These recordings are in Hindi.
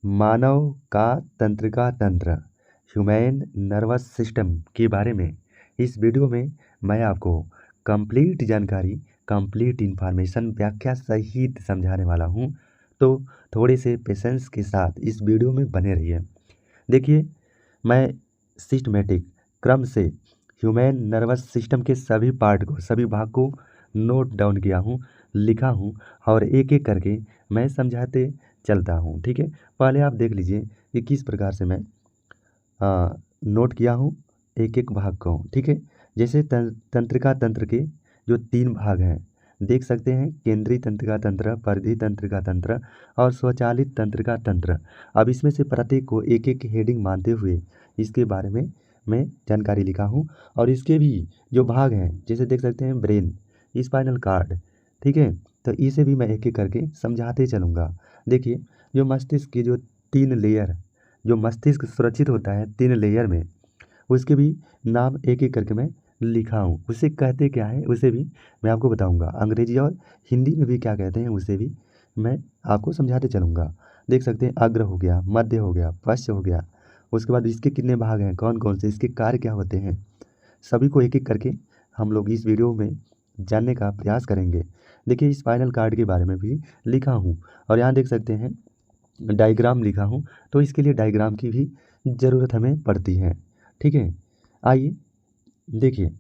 मानव का तंत्रिका तंत्र ह्यूमन नर्वस सिस्टम के बारे में इस वीडियो में मैं आपको कंप्लीट जानकारी, कंप्लीट इन्फॉर्मेशन व्याख्या सहित समझाने वाला हूँ। तो थोड़े से पेशेंस के साथ इस वीडियो में बने रहिए। देखिए, मैं सिस्टमेटिक क्रम से ह्यूमन नर्वस सिस्टम के सभी पार्ट को, सभी भाग को नोट डाउन किया हूँ, लिखा हूँ और एक एक करके मैं समझाते चलता हूँ। ठीक है, पहले आप देख लीजिए कि किस प्रकार से मैं नोट किया हूँ एक एक भाग को। ठीक है, जैसे तंत्रिका तंत्र के जो 3 भाग हैं, देख सकते हैं, केंद्रीय तंत्रिका तंत्र, परिधि तंत्रिका तंत्र और स्वचालित तंत्रिका तंत्र। अब इसमें से प्रत्येक को एक एक हेडिंग मानते हुए इसके बारे में मैं जानकारी लिखा हूँ। और इसके भी जो भाग हैं, जैसे देख सकते हैं ब्रेन, स्पाइनल कार्ड, ठीक है, तो इसे भी मैं एक एक करके समझाते चलूँगा। देखिए, जो मस्तिष्क के जो 3 लेयर, जो मस्तिष्क सुरक्षित होता है 3 लेयर में, उसके भी नाम एक एक करके मैं लिखा हूँ। उसे कहते क्या है उसे भी मैं आपको बताऊँगा। अंग्रेजी और हिंदी में भी क्या कहते हैं उसे भी मैं आपको समझाते चलूँगा। देख सकते हैं, अग्र हो गया, मध्य हो गया, पश्च हो गया। उसके बाद इसके कितने भाग हैं, कौन कौन से, इसके कार्य क्या होते हैं, सभी को एक एक करके हम लोग इस वीडियो में जानने का प्रयास करेंगे। देखिए, स्पाइनल कार्ड के बारे में भी लिखा हूँ और यहाँ देख सकते हैं डायग्राम लिखा हूँ, तो इसके लिए डायग्राम की भी ज़रूरत हमें पड़ती है। ठीक है, आइए देखिए,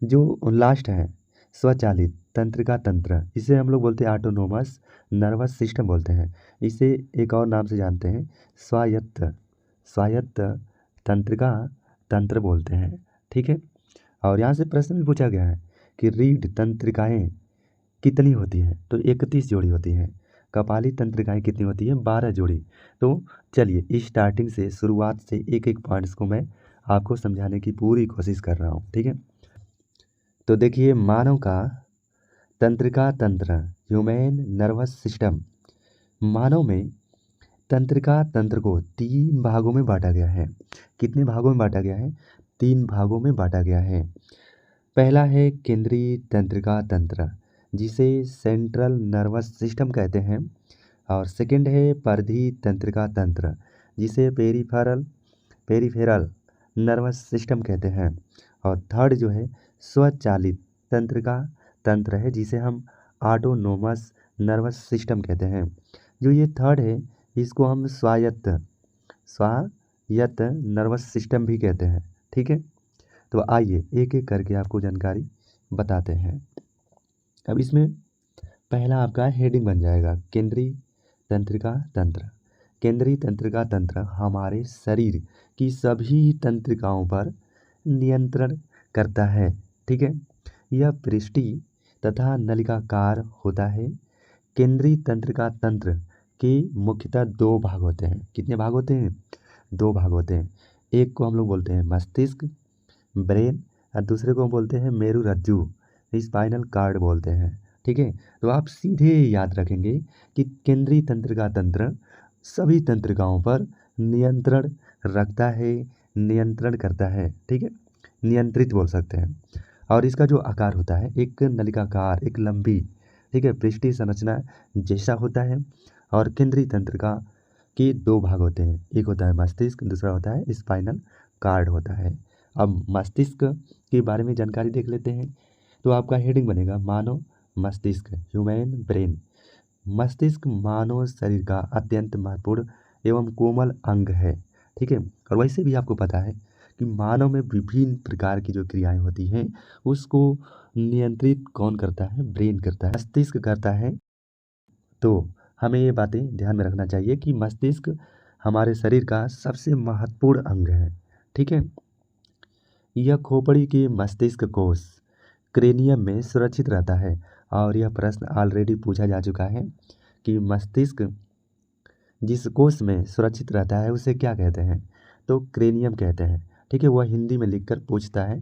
जो लास्ट है स्वचालित तंत्रिका तंत्र, इसे हम लोग बोलते हैं ऑटोनोमस नर्वस सिस्टम बोलते हैं। इसे एक और नाम से जानते हैं स्वायत्त स्वायत्त तंत्रिका तंत्र बोलते हैं। ठीक है, और यहाँ से प्रश्न भी पूछा गया है कि रीढ़ तंत्रिकाएँ कितनी होती हैं, तो 31 जोड़ी होती हैं। कपाली तंत्रिकाएँ कितनी होती हैं, 12 जोड़ी। तो चलिए स्टार्टिंग से, शुरुआत से एक एक पॉइंट्स को मैं आपको समझाने की पूरी कोशिश कर रहा हूँ। ठीक है, तो देखिए, मानव का तंत्रिका तंत्र ह्यूमन नर्वस सिस्टम, मानव में तंत्रिका तंत्र को 3 भागों में बांटा गया है। कितने भागों में बांटा गया है, 3 भागों में बांटा गया है। पहला है केंद्रीय तंत्रिका तंत्र, जिसे सेंट्रल नर्वस सिस्टम कहते हैं। और सेकंड है परिधि तंत्रिका तंत्र, जिसे पेरिफेरल नर्वस सिस्टम कहते हैं। और थर्ड जो है स्वचालित तंत्रिका तंत्र है, जिसे हम ऑटोनोमस नर्वस सिस्टम कहते हैं। जो ये थर्ड है, इसको हम स्वायत्त नर्वस सिस्टम भी कहते हैं। ठीक है, तो आइए एक एक करके आपको जानकारी बताते हैं। अब इसमें पहला आपका हेडिंग बन जाएगा केंद्रीय तंत्रिका तंत्र। केंद्रीय तंत्रिका तंत्र हमारे शरीर की सभी तंत्रिकाओं पर नियंत्रण करता है। ठीक है, यह पृष्ठी तथा नलिकाकार होता है। केंद्रीय तंत्रिका तंत्र के मुख्यतः 2 भाग होते हैं। कितने भाग होते हैं, 2 भाग होते हैं। एक को हम लोग बोलते हैं मस्तिष्क, ब्रेन, और दूसरे को बोलते हैं मेरुरज्जु, स्पाइनल कार्ड बोलते हैं। ठीक है, तो आप सीधे याद रखेंगे कि केंद्रीय तंत्रिका तंत्र सभी तंत्रिकाओं पर नियंत्रण रखता है, नियंत्रण करता है। ठीक है, नियंत्रित बोल सकते हैं। और इसका जो आकार होता है, एक नलिकाकार, एक लंबी, ठीक है, पृष्ठीय संरचना जैसा होता है। और केंद्रीय तंत्रिका के 2 भाग होते हैं, एक होता है मस्तिष्क, दूसरा होता है स्पाइनल कार्ड होता है। अब मस्तिष्क के बारे में जानकारी देख लेते हैं। तो आपका हेडिंग बनेगा मानव मस्तिष्क, ह्यूमन ब्रेन। मस्तिष्क मानव शरीर का अत्यंत महत्वपूर्ण एवं कोमल अंग है। ठीक है, और वैसे भी आपको पता है कि मानव में विभिन्न प्रकार की जो क्रियाएं होती हैं, उसको नियंत्रित कौन करता है, ब्रेन करता है, मस्तिष्क करता है। तो हमें ये बातें ध्यान में रखना चाहिए कि मस्तिष्क हमारे शरीर का सबसे महत्वपूर्ण अंग है। ठीक है, यह खोपड़ी के मस्तिष्क कोश क्रेनियम में सुरक्षित रहता है। और यह प्रश्न ऑलरेडी पूछा जा चुका है कि मस्तिष्क जिस कोश में सुरक्षित रहता है उसे क्या कहते हैं, तो क्रेनियम कहते हैं। ठीक है, वह हिंदी में लिखकर पूछता है,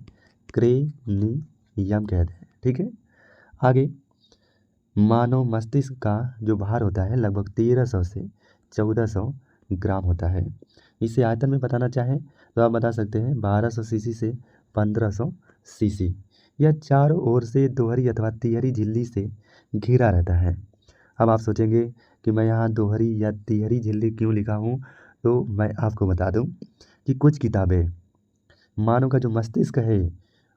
क्रेनियम कहते हैं। ठीक है, आगे, मानव मस्तिष्क का जो भार होता है लगभग 1300 से 1400 ग्राम होता है। इसे आयतन में बताना चाहें तो आप बता सकते हैं 1200 सीसी से 1500 सीसी। यह चारों ओर से दोहरी अथवा तिहरी झिल्ली से घिरा रहता है। अब आप सोचेंगे कि मैं यहाँ दोहरी या तिहरी झिल्ली क्यों लिखा हूँ, तो मैं आपको बता दूँ कि कुछ किताबें मानव का जो मस्तिष्क है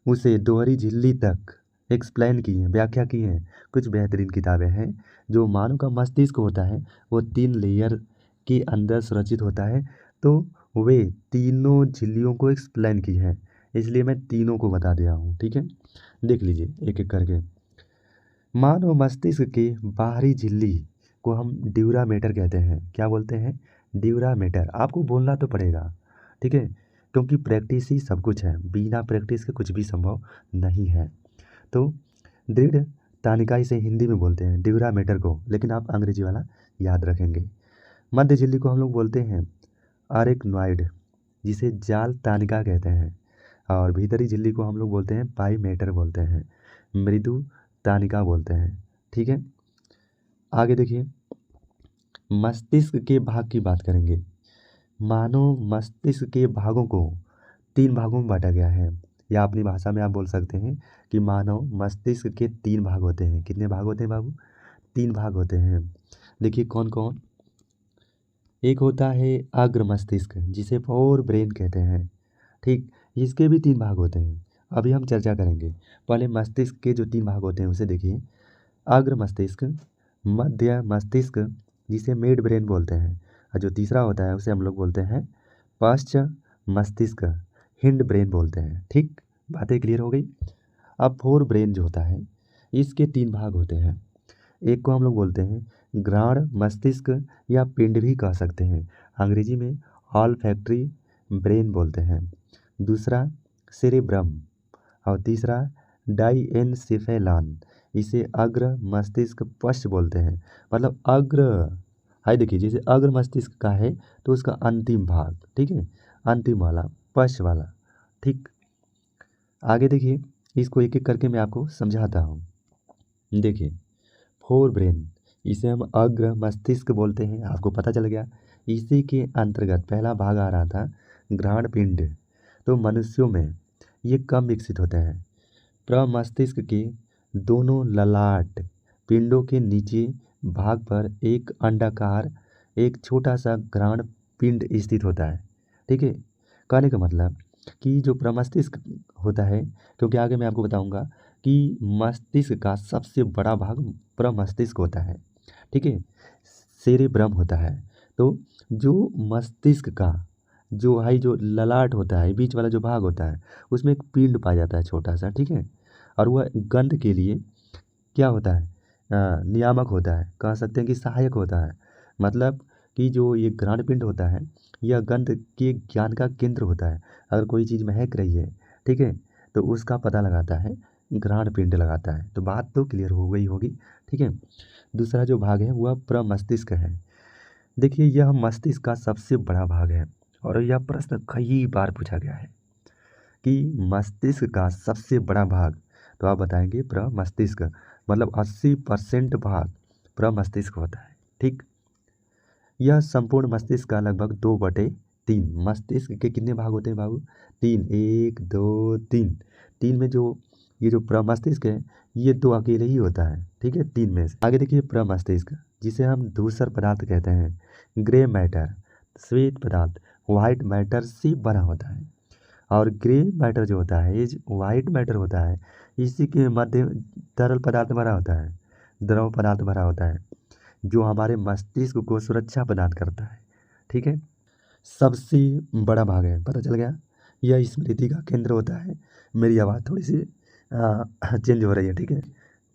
उसे दोहरी झिल्ली तक एक्सप्लेन की हैं, व्याख्या की हैं। कुछ बेहतरीन किताबें हैं जो मानव का मस्तिष्क होता है वो 3 लेयर के अंदर सुरक्षित होता है, तो वे तीनों झिल्लियों को एक्सप्लेन की हैं, इसलिए मैं तीनों को बता दिया हूँ। ठीक है, देख लीजिए एक एक करके। मानव मस्तिष्क के बाहरी झिल्ली को हम ड्यूरामेटर कहते हैं। क्या बोलते हैं? ड्यूरामेटर। आपको बोलना तो पड़ेगा, ठीक है, क्योंकि प्रैक्टिस ही सब कुछ है, बिना प्रैक्टिस के कुछ भी संभव नहीं है। तो दृढ़ तानिका इसे हिंदी में बोलते हैं ड्यूरामेटर को, लेकिन आप अंग्रेजी वाला याद रखेंगे। मध्य झिल्ली को हम लोग बोलते हैं अरेक्नॉइड, जिसे जाल तानिका कहते हैं, और भीतरी झिल्ली को हम लोग बोलते हैं पाइमेटर बोलते हैं, मृदु तानिका बोलते हैं। ठीक है, आगे देखिए, मस्तिष्क के भाग की बात करेंगे। मानव मस्तिष्क के भागों को 3 भागों में बांटा गया है, या अपनी भाषा में आप बोल सकते हैं कि मानव मस्तिष्क के 3 भाग होते हैं। कितने भाग होते हैं बाबू? 3 भाग होते हैं। देखिए कौन कौन। एक होता है अग्र मस्तिष्क, जिसे फोर ब्रेन कहते हैं। ठीक, इसके भी 3 भाग होते हैं, अभी हम चर्चा करेंगे। पहले मस्तिष्क के जो 3 भाग होते हैं उसे देखिए। अग्र मस्तिष्क, मध्य मस्तिष्क जिसे मिड ब्रेन बोलते हैं, और जो तीसरा होता है उसे हम लोग बोलते हैं पश्च मस्तिष्क, हिंड ब्रेन बोलते हैं। ठीक, बातें क्लियर हो गई। अब फोर ब्रेन जो होता है इसके 3 भाग होते हैं। एक को हम लोग बोलते हैं ग्राण मस्तिष्क, या पिंड भी कह सकते हैं, अंग्रेजी में ऑल फैक्ट्री ब्रेन बोलते हैं। दूसरा सेरेब्रम, और तीसरा डाइएनसेफेलॉन, इसे अग्र मस्तिष्क पश्च बोलते हैं। मतलब अग्र, हाय देखिए, जैसे अग्र मस्तिष्क का है तो उसका अंतिम भाग, ठीक है, अंतिम वाला पश्च वाला। ठीक, आगे देखिए, इसको एक एक करके मैं आपको समझाता हूँ। देखिए, फोर ब्रेन, इसे हम अग्र मस्तिष्क बोलते हैं, आपको पता चल गया। इसी के अंतर्गत पहला भाग आ रहा था घ्राण पिंड, तो मनुष्यों में ये कम विकसित होते हैं। प्रमस्तिष्क के दोनों ललाट पिंडों के नीचे भाग पर एक अंडाकार एक छोटा सा घ्राण पिंड स्थित होता है। ठीक है, कहने का मतलब कि जो प्रमस्तिष्क होता है, क्योंकि आगे मैं आपको बताऊंगा कि मस्तिष्क का सबसे बड़ा भाग प्रमस्तिष्क होता है, ठीक है, सेरेब्रम होता है। तो जो मस्तिष्क का जो ललाट होता है, बीच वाला जो भाग होता है, उसमें एक पिंड पाया जाता है छोटा सा, ठीक है, और वह गंध के लिए क्या होता है, नियामक होता है, कह सकते हैं कि सहायक होता है। मतलब कि जो ये घ्राण पिंड होता है यह गंध के ज्ञान का केंद्र होता है। अगर कोई चीज़ महक रही है, ठीक है, तो उसका पता लगाता है घ्राण पिंड लगाता है। तो बात तो क्लियर हो गई होगी। ठीक है, दूसरा जो भाग है वह प्रमस्तिष्क है। देखिए, यह मस्तिष्क का सबसे बड़ा भाग है, और यह प्रश्न कई बार पूछा गया है कि मस्तिष्क का सबसे बड़ा भाग, तो आप बताएंगे प्रमस्तिष्क, मतलब 80% भाग प्रमस्तिष्क होता है। ठीक, यह संपूर्ण मस्तिष्क का लगभग 2/3। मस्तिष्क के कितने भाग होते हैं बाबू? 3, 1 2 3। 3 में जो ये जो प्रमस्तिष्क है ये 2 अकेले ही होता है, ठीक है, 3 में से। आगे देखिए, प्रमस्तिष्क जिसे हम धूसर पदार्थ कहते हैं, ग्रे मैटर, श्वेत पदार्थ, व्हाइट मैटर से बना होता है। और ग्रे मैटर जो होता है, ये जो व्हाइट मैटर होता है, इसी के मध्य तरल पदार्थ भरा होता है, द्रव पदार्थ भरा होता है, जो हमारे मस्तिष्क को सुरक्षा प्रदान करता है। ठीक है, सबसे बड़ा भाग है, पता चल गया। यह स्मृति का केंद्र होता है। मेरी आवाज़ थोड़ी सी चेंज हो रही है, ठीक है,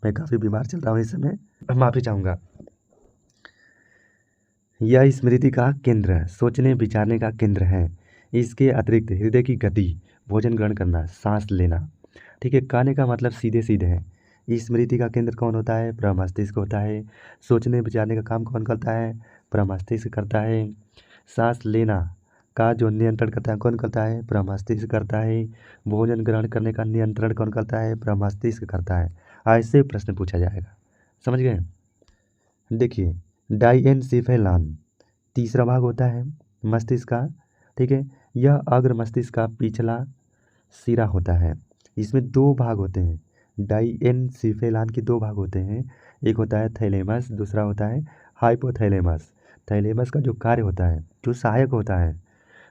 मैं काफ़ी बीमार चल रहा हूँ इस समय, माफ़ी चाहूँगा। यह स्मृति का केंद्र है, सोचने विचारने का केंद्र है। इसके अतिरिक्त हृदय की गति, भोजन ग्रहण करना, सांस लेना, ठीक है, कहने का मतलब सीधे सीधे है। स्मृति का केंद्र कौन होता है? प्रमस्तिष्क होता है। सोचने विचारने का काम कौन करता है? प्रमस्तिष्क करता है। सांस लेना का जो नियंत्रण करता है कौन करता है? प्रमस्तिष्क करता है। भोजन ग्रहण करने का नियंत्रण कौन करता है? प्रमस्तिष्क करता है। ऐसे प्रश्न पूछा जाएगा, समझ गए। देखिए, डाइएनसेफेलॉन तीसरा भाग होता है मस्तिष्क का, ठीक है, यह अग्र मस्तिष्क का पिछला सिरा होता है। इसमें 2 भाग होते हैं। डाइएनसेफेलॉन के 2 भाग होते हैं, एक होता है थैलेमस, दूसरा होता है हाइपोथैलेमस, थैलेमस का जो कार्य होता है, जो सहायक होता है,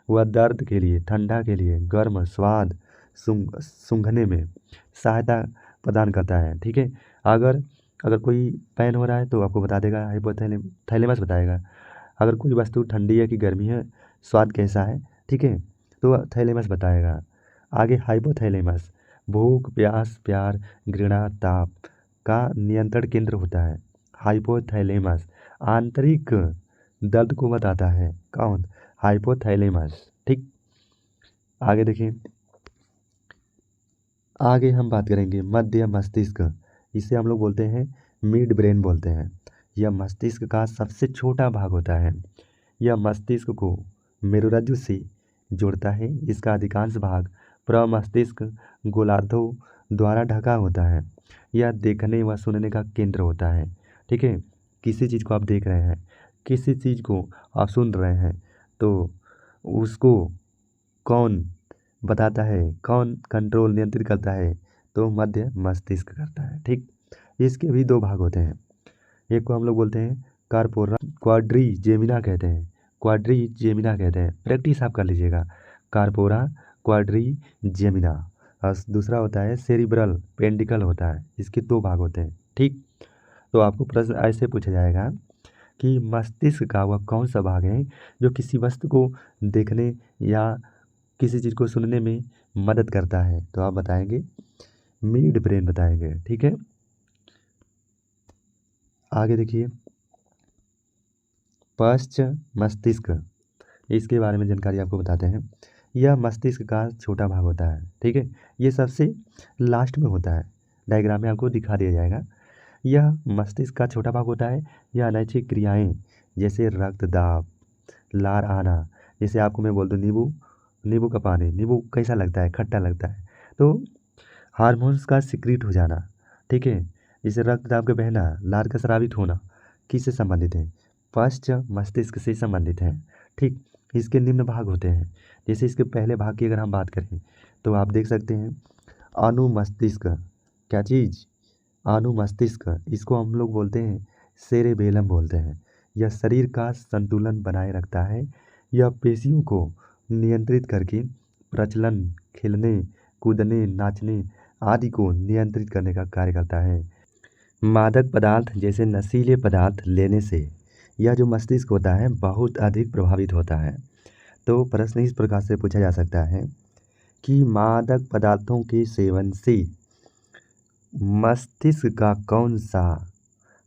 वह दर्द के लिए, ठंडा के लिए, गर्म, स्वाद सूंघने में सहायता प्रदान करता है। ठीक है, अगर अगर कोई पेन हो रहा है तो आपको बता देगा, थैलेमस बताएगा। अगर कोई वस्तु ठंडी है कि गर्मी है, स्वाद कैसा है, ठीक है, तो थैलेमस बताएगा। आगे हाइपोथैलेमस भूख, प्यास, प्यार, घृणा, ताप का नियंत्रण केंद्र होता है। हाइपोथैलेमस आंतरिक दर्द को बताता है। कौन? हाइपोथैलेमस। ठीक, आगे देखिए, आगे हम बात करेंगे मध्य मस्तिष्क। इसे हम लोग बोलते हैं मिड ब्रेन बोलते हैं। यह मस्तिष्क का सबसे छोटा भाग होता है। यह मस्तिष्क को मेरुरज्जु से जोड़ता है। इसका अधिकांश भाग प्रमस्तिष्क गोलार्धों द्वारा ढका होता है। यह देखने व सुनने का केंद्र होता है। ठीक है, किसी चीज़ को आप देख रहे हैं, किसी चीज़ को आप सुन रहे हैं, तो उसको कौन बताता है, कौन कंट्रोल नियंत्रित करता है? तो मध्य मस्तिष्क करता है। ठीक, इसके भी दो भाग होते हैं। एक को हम लोग बोलते हैं कार्पोरा क्वाड्रीजेमिना कहते हैं, क्वाड्रीजेमिना कहते हैं, प्रैक्टिस आप कर लीजिएगा। कार्पोरा क्वाड्रीजेमिना। और दूसरा होता है सेरिब्रल पेंडिकल होता है। इसके दो भाग होते हैं। ठीक, तो आपको प्रश्न ऐसे पूछा जाएगा कि मस्तिष्क का वह कौन सा भाग है जो किसी वस्तु को देखने या किसी चीज़ को सुनने में मदद करता है? तो आप बताएंगे मिड ब्रेन बताएंगे। ठीक है, आगे देखिए, पश्च मस्तिष्क, इसके बारे में जानकारी आपको बताते हैं। यह मस्तिष्क का छोटा भाग होता है। ठीक है, ये सबसे लास्ट में होता है। डायग्राम में आपको दिखा दिया जाएगा। यह मस्तिष्क का छोटा भाग होता है। यह अनैच्छिक क्रियाएं जैसे रक्तदाब, लार आना, जैसे आपको मैं बोल दूँ नींबू, नींबू का पानी, नींबू कैसा लगता है? खट्टा लगता है। तो हार्मोन्स का सिक्रीट हो जाना, ठीक है, जैसे रक्तदाब का बहना, लार का स्रावित होना, किससे संबंधित है? पश्च मस्तिष्क से संबंधित है। ठीक, इसके निम्न भाग होते हैं। जैसे इसके पहले भाग की अगर हम बात करें तो आप देख सकते हैं अनुमस्तिष्क। क्या चीज़? अनुमस्तिष्क। इसको हम लोग बोलते हैं सेरेबेलम बोलते हैं। यह शरीर का संतुलन बनाए रखता है। यह पेशियों को नियंत्रित करके प्रचलन, खेलने, कूदने, नाचने आदि को नियंत्रित करने का कार्य करता है। मादक पदार्थ जैसे नशीले पदार्थ लेने से यह जो मस्तिष्क होता है बहुत अधिक प्रभावित होता है। तो प्रश्न इस प्रकार से पूछा जा सकता है कि मादक पदार्थों के सेवन से मस्तिष्क का कौन सा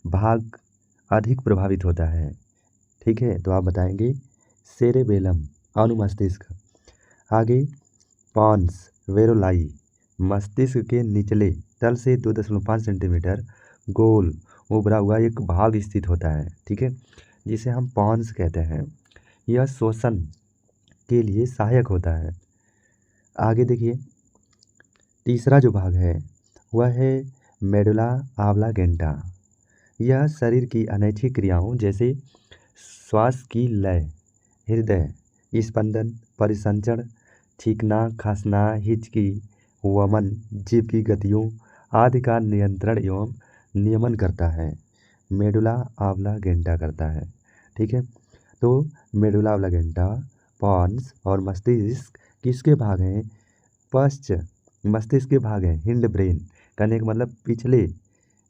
भाग अधिक प्रभावित होता है? ठीक है, तो आप बताएंगे सेरेबेलम, अनुमस्तिष्क। आगे पॉन्स वेरोलाई, मस्तिष्क के निचले तल से 2.5 सेंटीमीटर गोल उभरा हुआ एक भाग स्थित होता है। ठीक है, जिसे हम पॉन्स कहते हैं। यह श्वसन के लिए सहायक होता है। आगे देखिए, तीसरा जो भाग है वह है मेडुला ऑब्लांगेटा। यह शरीर की अनैच्छिक क्रियाओं जैसे श्वास की लय, हृदय स्पंदन, परिसंचरण, छींकना, खांसना, हिचकी, वमन, जीभ की गतियों आदि का नियंत्रण एवं नियमन करता है। मेडुला ऑब्लांगेटा करता है। ठीक है, तो मेडुला ऑब्लांगेटा, पॉन्स और मस्तिष्क किसके भाग हैं? पश्च मस्तिष्क के भाग हैं। हिंड ब्रेन कहने का मतलब पिछले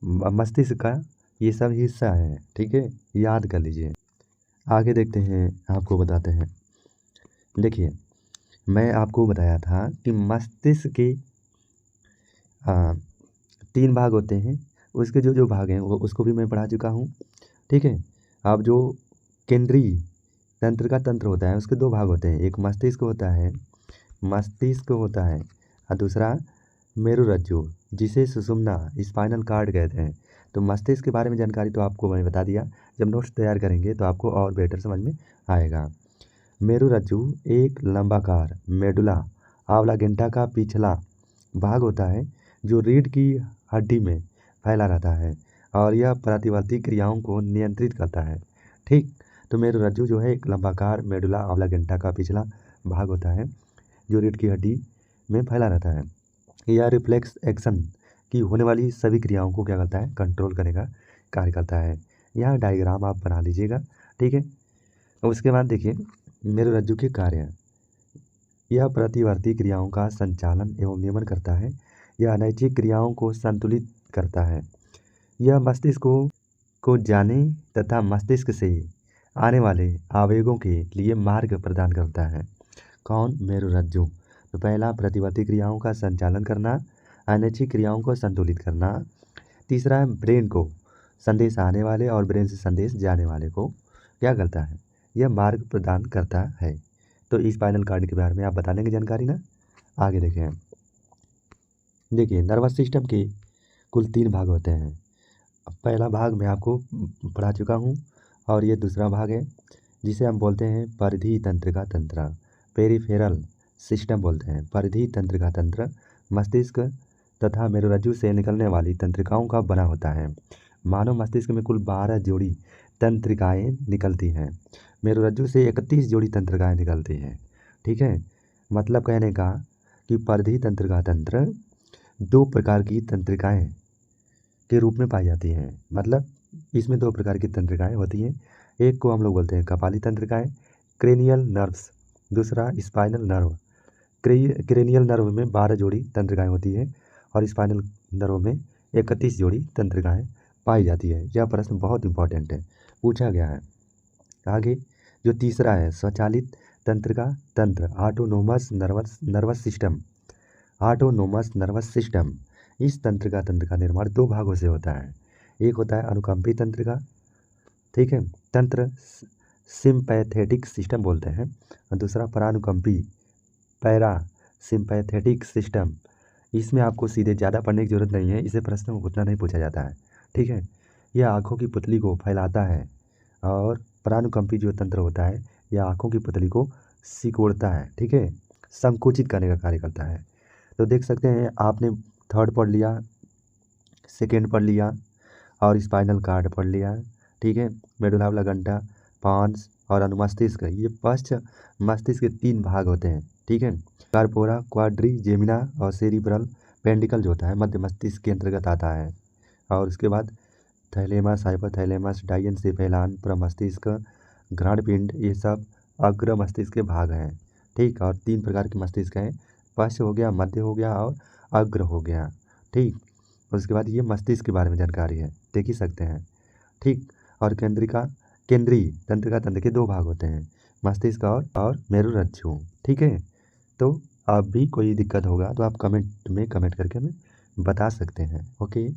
मस्तिष्क का ये सब हिस्सा है। ठीक है, याद कर लीजिए। आगे देखते हैं, आपको बताते हैं। देखिए, मैं आपको बताया था कि मस्तिष्क के 3 भाग होते हैं। उसके जो जो भाग हैं वो उसको भी मैं पढ़ा चुका हूँ। ठीक है, अब जो केंद्रीय तंत्र का तंत्र होता है उसके 2 भाग होते हैं। एक मस्तिष्क होता है, मस्तिष्क होता है, और दूसरा मेरुरज्जु जिसे सुषुम्ना, स्पाइनल कार्ड कहते हैं। तो मस्तिष्क के बारे में जानकारी तो आपको मैं बता दिया। जब नोट्स तैयार करेंगे तो आपको और बेटर समझ में आएगा। मेरुरज्जु एक लंबाकार मेडुला ऑब्लांगेटा का पिछला भाग होता है जो रीढ़ की हड्डी में फैला रहता है और यह प्रतिवर्ती क्रियाओं को नियंत्रित करता है। ठीक, तो मेरुरज्जु जो है एक लंबाकार मेडुला ऑब्लांगेटा का पिछला भाग होता है जो रीढ़ की हड्डी में फैला रहता है। यह रिफ्लेक्स एक्शन की होने वाली सभी क्रियाओं को क्या करता है? कंट्रोल करने का कार्य करता है। यहाँ डायग्राम आप बना लीजिएगा, ठीक है। उसके बाद देखिए मेरुरज्जु के कार्य। यह प्रतिवर्ती क्रियाओं का संचालन एवं नियमन करता है। यह अनैच्छिक क्रियाओं को संतुलित करता है। यह मस्तिष्क को जाने तथा मस्तिष्क से आने वाले आवेगों के लिए मार्ग प्रदान करता है। कौन? मेरुरज्जु। तो पहला प्रतिवर्ती क्रियाओं का संचालन करना, अनैच्छिक क्रियाओं को संतुलित करना। तीसरा है ब्रेन को संदेश आने वाले और ब्रेन से संदेश जाने वाले को क्या करता है? यह मार्ग प्रदान करता है। तो स्पाइनल कॉर्ड के बारे में आप बता लेंगे जानकारी ना। आगे देखें, देखिए नर्वस सिस्टम के कुल 3 भाग होते हैं। पहला भाग मैं आपको पढ़ा चुका हूँ और ये दूसरा भाग है जिसे हम बोलते हैं परिधि तंत्रिका तंत्र, पेरिफेरल सिस्टम बोलते हैं। परिधि तंत्रिका तंत्र मस्तिष्क तथा मेरुरज्जु से निकलने वाली तंत्रिकाओं का बना होता है। मानव मस्तिष्क में कुल 12 जोड़ी तंत्रिकाएँ निकलती हैं। मेरुरज्जु से 31 जोड़ी तंत्रिकाएँ निकलती हैं, ठीक है। मतलब कहने का कि परिधि तंत्रिका तंत्र 2 प्रकार की तंत्रिकाएँ के रूप में पाई जाती हैं। मतलब इसमें 2 प्रकार की तंत्रिकाएँ होती हैं। एक को हम लोग बोलते हैं कपाली तंत्रिकाएँ, क्रेनियल नर्व्स, दूसरा स्पाइनल नर्व। क्रेनियल नर्व में 12 जोड़ी तंत्रिकाएँ होती हैं और स्पाइनल नर्व में 31 जोड़ी तंत्रिकाएँ पाई जाती है। यह प्रश्न बहुत इंपॉर्टेंट है, पूछा गया है। आगे जो तीसरा है स्वचालित तंत्रिका तंत्र, autonomous nervous system. Autonomous nervous system इस तंत्रिका तंत्र का निर्माण 2 भागों से होता है। एक होता है अनुकंपी तंत्रिका, ठीक है, तंत्र सिंपैथेटिक सिस्टम बोलते हैं, और दूसरा परानुकंपी पैरा सिंपैथेटिक सिस्टम। इसमें आपको सीधे ज़्यादा पढ़ने की ज़रूरत नहीं है, इसे प्रश्न उतना नहीं पूछा जाता है, ठीक है। यह आँखों की पुतली को फैलाता है और परानुकंपी जो तंत्र होता है यह आँखों की पुतली को सिकोड़ता है, ठीक है, संकुचित करने का कार्य करता है। तो देख सकते हैं आपने 3rd पढ़ लिया, 2nd पढ़ लिया और स्पाइनल कॉर्ड पढ़ लिया, ठीक है। मेडुला ऑब्लांगेटा, पांस और अनुमस्तिष्क, ये पश्च मस्तिष्क के 3 भाग होते हैं, ठीक है। कार्पोरा, क्वाड्रिजेमिना और सेरिब्रल पेंडिकल जो होता है मध्य मस्तिष्क के अंतर्गत आता है। और उसके बाद थैलेमस, हाइपोथैलेमस, डायनसेफेलान, प्रमस्तिष्क, घ्राणपिंड, ये सब अग्र मस्तिष्क के भाग हैं, ठीक। और 3 प्रकार के मस्तिष्क हैं, पश्च हो गया, मध्य हो गया और अग्र हो गया, ठीक। उसके बाद ये मस्तिष्क के बारे में जानकारी है, देख ही सकते हैं, ठीक। और केंद्रीय तंत्रिका तंत्र के 2 भाग होते हैं, मस्तिष्क और मेरुरज्जु, ठीक है। तो अब भी कोई दिक्कत होगा तो आप कमेंट में कमेंट करके हमें बता सकते हैं, ओके।